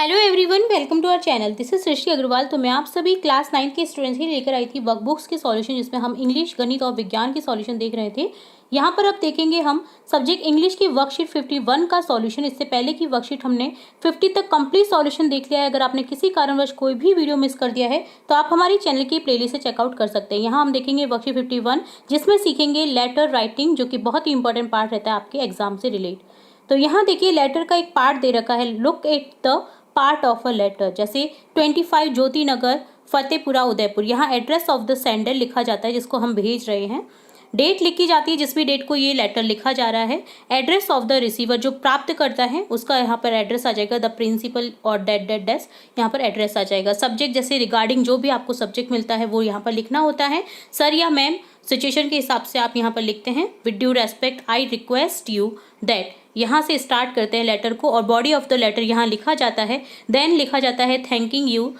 Hello everyone, welcome to our channel. This is Srishti Agarwal. तो मैं आप सभी क्लास 9 के स्टूडेंट्स के लिए लेकर आई थी वर्कबुक्स के सॉल्यूशन, जिसमें हम इंग्लिश, गणित और विज्ञान के सॉल्यूशन देख रहे थे। यहाँ पर अब देखेंगे हम सब्जेक्ट इंग्लिश की वर्कशीट 51 का सॉल्यूशन। इससे पहले की वर्कशीट हमने 50 तक कंप्लीट सॉल्यूशन देख लिया है। अगर आपने किसी कारणवश कोई भी वीडियो मिस कर दिया है तो आप हमारी चैनल की प्लेलिस्ट से चेकआउट कर सकते हैं। यहाँ हम देखेंगे वर्कशीट 51, जिसमें सीखेंगे लेटर राइटिंग, जो कि बहुत ही इंपॉर्टेंट पार्ट रहता है आपके एग्जाम से रिलेट। तो यहाँ देखिए लेटर का एक पार्ट दे रखा है, look at the part of a letter. जैसे 25 ज्योति नगर, फतेहपुरा, उदयपुर। यहाँ एड्रेस ऑफ द सेंडर लिखा जाता है, जिसको हम भेज रहे हैं। डेट लिखी जाती है, जिस भी डेट को ये लेटर लिखा जा रहा है। एड्रेस ऑफ द रिसीवर, जो प्राप्त करता है उसका यहाँ पर एड्रेस आ जाएगा, द प्रिंसिपल और डेट यहाँ पर एड्रेस आ जाएगा। सब्जेक्ट जैसे रिगार्डिंग जो भी आपको सब्जेक्ट मिलता है वो यहाँ पर लिखना होता है। सर या मैम, सिचुएशन के हिसाब से आप यहाँ पर लिखते हैं। With due respect I request you that, यहाँ से स्टार्ट करते हैं लेटर को, और बॉडी ऑफ द लेटर यहाँ लिखा जाता है। देन लिखा जाता है thanking you,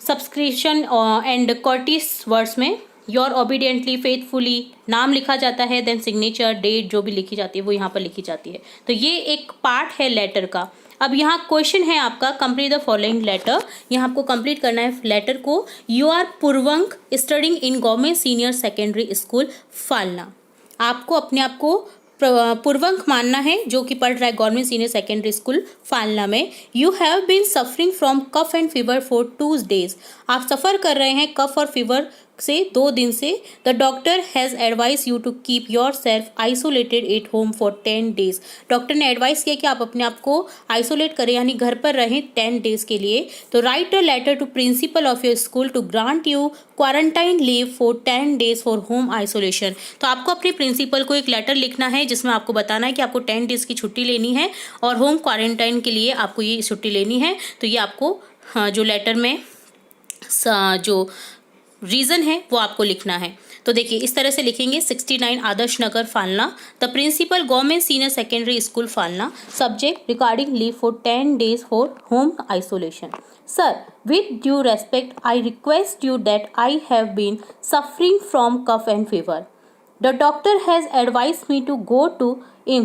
subscription and Curtis words में योर ओबीडियंटली, फेथफुली नाम लिखा जाता है। देन सिग्नेचर, डेट जो भी लिखी जाती है वो यहाँ पर लिखी जाती है। तो ये एक पार्ट है लेटर का। अब यहाँ क्वेश्चन है आपका, कंप्लीट द फॉलोइंग लेटर। यहाँ आपको कंप्लीट करना है लेटर को। You are Purvank studying in government senior secondary school Falna. आपको अपने आप को पूर्वंक मानना है, जो कि पढ़ रहा है government senior secondary school Falna में। You have been suffering from cough and fever for 2 days। आप सफ़र कर रहे हैं कफ और फीवर से 2 दिन से। The doctor has advise you to keep yourself isolated at home for 10 days। Doctor ने एडवाइस किया कि आप अपने आप को आइसोलेट करें, यानी घर पर रहें 10 days के लिए। तो write a letter to principal of your school to grant you quarantine leave for 10 days for home isolation. तो आपको अपने प्रिंसिपल को एक लेटर लिखना है, जिसमें आपको बताना है कि आपको 10 days की छुट्टी लेनी है और होम क्वारंटाइन के लिए आपको ये छुट्टी लेनी है। तो ये आपको जो लेटर में जो रीज़न है वो आपको लिखना है। तो देखिए इस तरह से लिखेंगे। 69 Adarsh Nagar Falna, the principal government senior secondary school Falna. Subject regarding leave for 10 days for home isolation. Sir, with due respect I request you that I have been suffering from cough and fever. The doctor has advised me to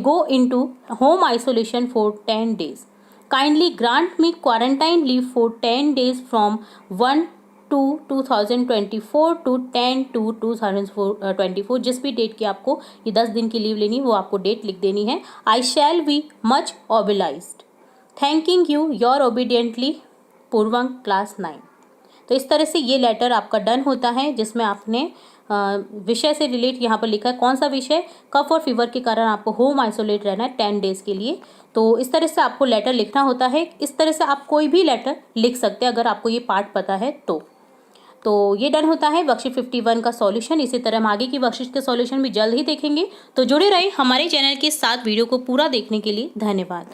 go into home isolation for 10 days. Kindly grant me quarantine leave for 10 days from 1/2/2024 to 10/2/2024। जिस भी date की आपको ये 10 दिन की leave लेनी है वो आपको डेट लिख देनी है। I shall be much obliged, thanking you, your obediently, Purvank class 9। तो इस तरह से ये लेटर आपका डन होता है, जिसमें आपने विषय से रिलेट यहाँ पर लिखा है। कौन सा विषय? कफ और फीवर के कारण आपको होम आइसोलेट रहना है 10 days के लिए। तो इस तरह से आपको लेटर लिखना होता है। इस तरह से आप कोई भी लेटर लिख सकते हैं अगर आपको ये पार्ट पता है तो ये डन होता है वर्कशीट 51 का सॉल्यूशन। इसी तरह हम आगे की वर्कशीट के सॉल्यूशन भी जल्द ही देखेंगे। तो जुड़े रहे हमारे चैनल के साथ। वीडियो को पूरा देखने के लिए धन्यवाद।